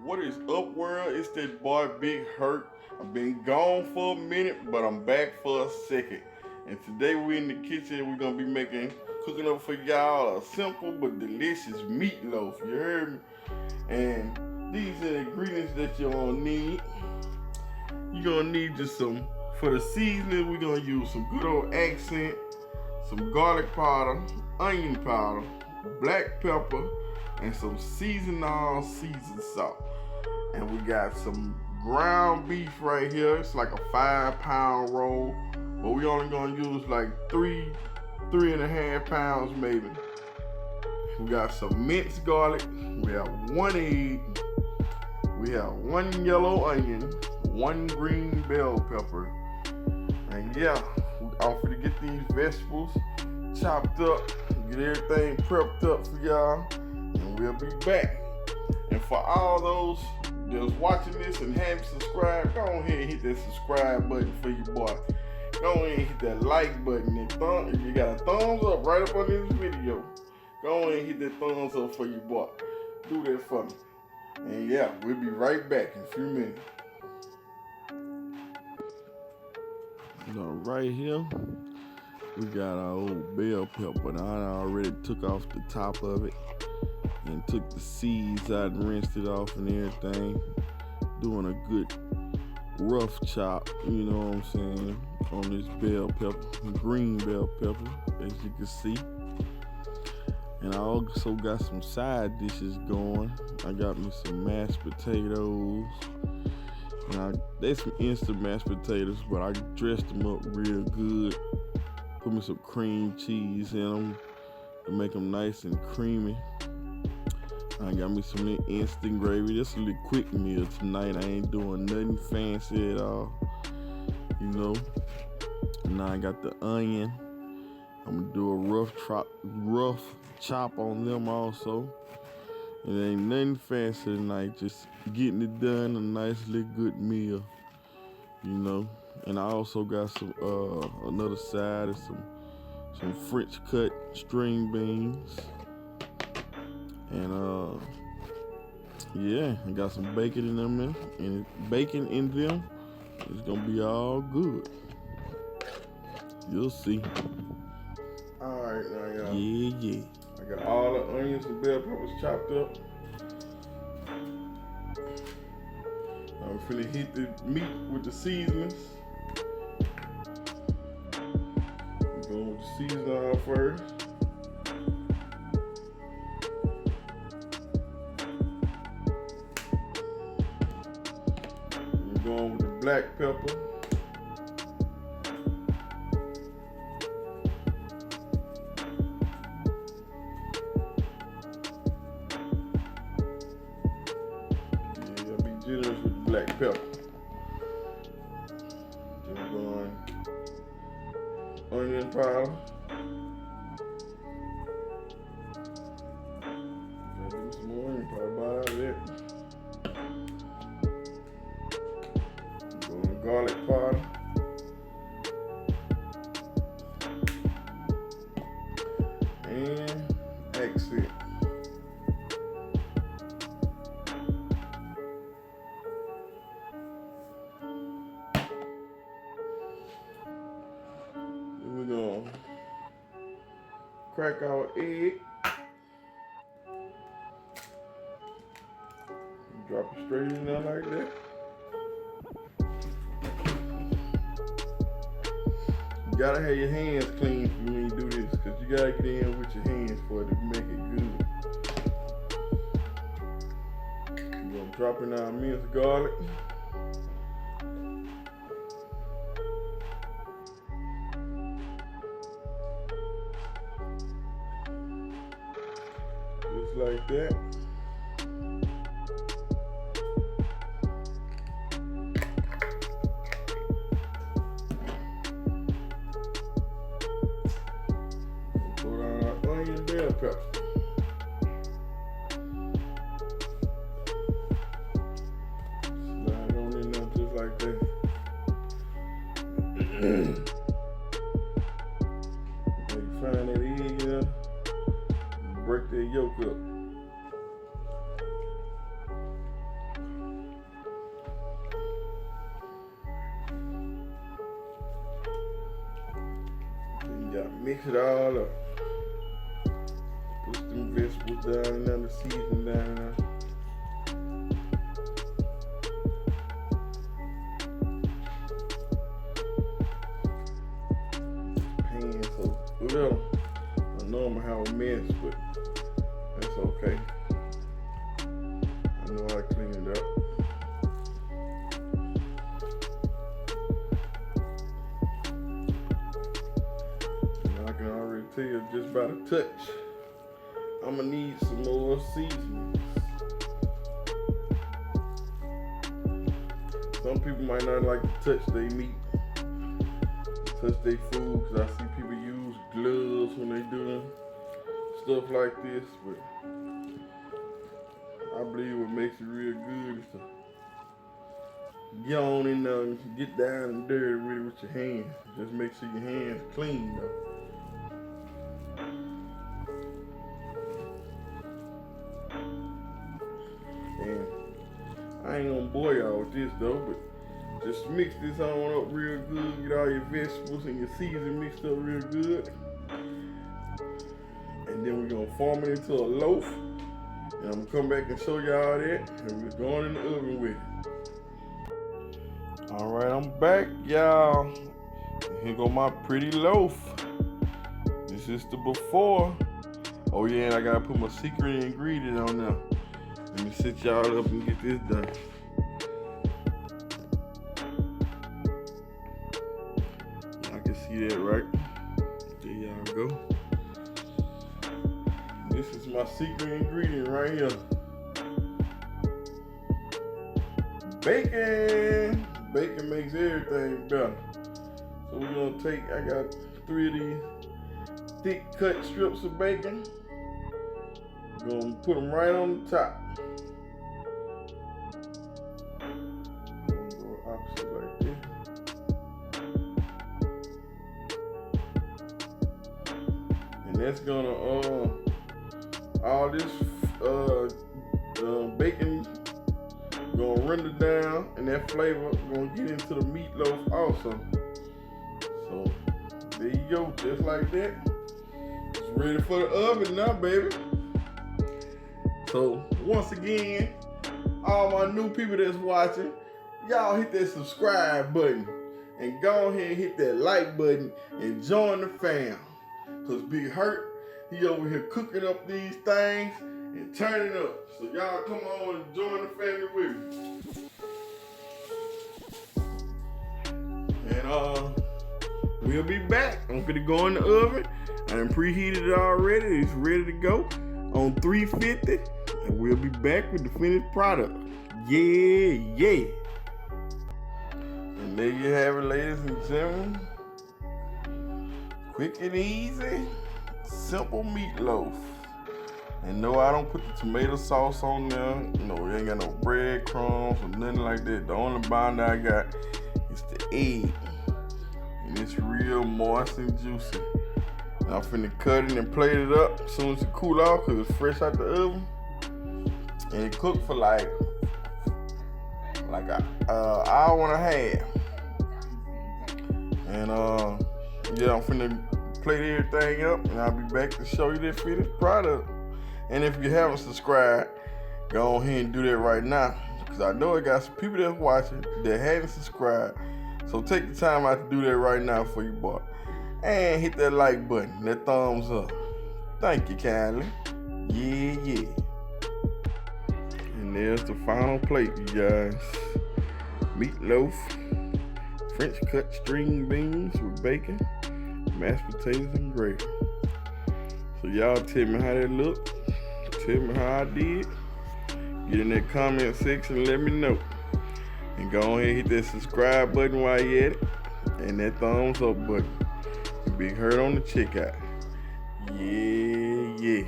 What is up, world? It's that boy Big Hurt. I've been gone for a minute, but I'm back for a second. And today we're in the kitchen. We're gonna be cooking up for y'all a simple but delicious meatloaf. You heard me? And these are the ingredients that you're gonna need. You're gonna need just for the seasoning. We're gonna use some good old accent, some garlic powder, onion powder, black pepper, and some all seasoned salt. And we got some ground beef right here. It's like a 5 pound roll, but we only gonna use like three and a half pounds maybe. We got some minced garlic. We have 1 egg. We have 1 yellow onion, 1 green bell pepper, and yeah, I'm gonna get these vegetables chopped up, get everything prepped up for y'all, and we'll be back. And for all those that's watching this and haven't subscribed, go ahead and hit that subscribe button for your boy. Go ahead and hit that like button and if you got a thumbs up right up under this video, go ahead and hit that thumbs up for your boy. Do that for me. And yeah, we'll be right back in a few minutes. So right here, we got our old bell pepper. Now I already took off the top of it and took the seeds out and rinsed it off and everything. Doing a good rough chop, you know what I'm saying, on this bell pepper, green bell pepper, as you can see. And I also got some side dishes going. I got me some mashed potatoes. Now, they some instant mashed potatoes, but I dressed them up real good. Put me some cream cheese in them to make them nice and creamy. I got me some instant gravy. This is a little quick meal tonight. I ain't doing nothing fancy at all, you know. Now I got the onion. I'm gonna do a rough chop on them also. It ain't nothing fancy tonight, just getting it done, a nice little good meal, you know. And I also got some another side of some French cut string beans. And yeah, I got some bacon in them, and bacon in them. It's gonna be all good. You'll see. All right, now y'all. Yeah. I got all the onions and bell peppers chopped up. I'm finna heat the meat with the seasonings. Go with the seasoning off first. We're going with the black pepper. Generous with the black pepper. Then we're going onion powder. Gotta do some more onion powder about out of there. Going garlic powder. And accent. We're gonna crack our egg. Drop it straight in there like that. You gotta have your hands clean when you do this, because you gotta get in with your hands for it to make it good. We're gonna drop in our minced garlic. Just like that. Throw down our onion and bell pepper. Slide on in there just like that. You find that egg in there, break that yolk up. Mix it all up. Put some vegetables down and then the seasoning down there. Pan so little. I know I'm gonna have a mess, but that's okay. I know how to clean it up. And I can already tell just by the touch, I'm gonna need some more seasoning. Some people might not like to touch their meat, touch their food, because I see people use gloves when they doing stuff like this, but I believe what makes it real good is to get on in there and get down and dirty with it with your hands. Just make sure your hands clean though. And I ain't gonna bore y'all with this though, but just mix this on up real good, get all your vegetables and your seasoning mixed up real good. And then we're gonna form it into a loaf. And I'm gonna come back and show y'all that, and we're going in the oven with it. All right, I'm back, y'all. And here go my pretty loaf. This is the before. Oh yeah, and I gotta put my secret ingredient on there. Let me sit y'all up and get this done. Y'all can see that, right? There y'all go. This is my secret ingredient right here. Bacon. Bacon makes everything better. So we're gonna take, I got 3 of these thick cut strips of bacon. We're gonna put them right on the top. Go opposite like this. And that's gonna all this bacon gonna render down, and that flavor gonna get into the meatloaf also. So there you go, just like that. It's ready for the oven now, baby. So once again, all my new people that's watching, y'all hit that subscribe button and go ahead and hit that like button and join the fam. Cause Big Hurt, he over here cooking up these things and turning up. So y'all come on and join the family with me. And we'll be back. I'm gonna go in the oven. I done preheated it already. It's ready to go on 350. And we'll be back with the finished product. Yeah. And there you have it, ladies and gentlemen. Quick and easy, simple meatloaf. And no, I don't put the tomato sauce on there. No, it ain't got no breadcrumbs or nothing like that. The only binder I got is the egg. And it's real moist and juicy. And I'm finna cut it and plate it up as soon as it cool off, because it's fresh out the oven. And it cooked for like an hour and a half. And yeah, I'm finna plate everything up, and I'll be back to show you that finished product. And if you haven't subscribed, go ahead and do that right now, because I know I got some people that's watching that haven't subscribed. So take the time out to do that right now for you, boy. And hit that like button, that thumbs up. Thank you kindly. Yeah. And there's the final plate, you guys. Meatloaf, French cut string beans with bacon, mashed potatoes and gravy. So y'all tell me how that look. Tell me how I did. Get in that comment section and let me know. And go ahead and hit that subscribe button while you at it. And that thumbs up button. Big Hurt on the checkout. Yeah.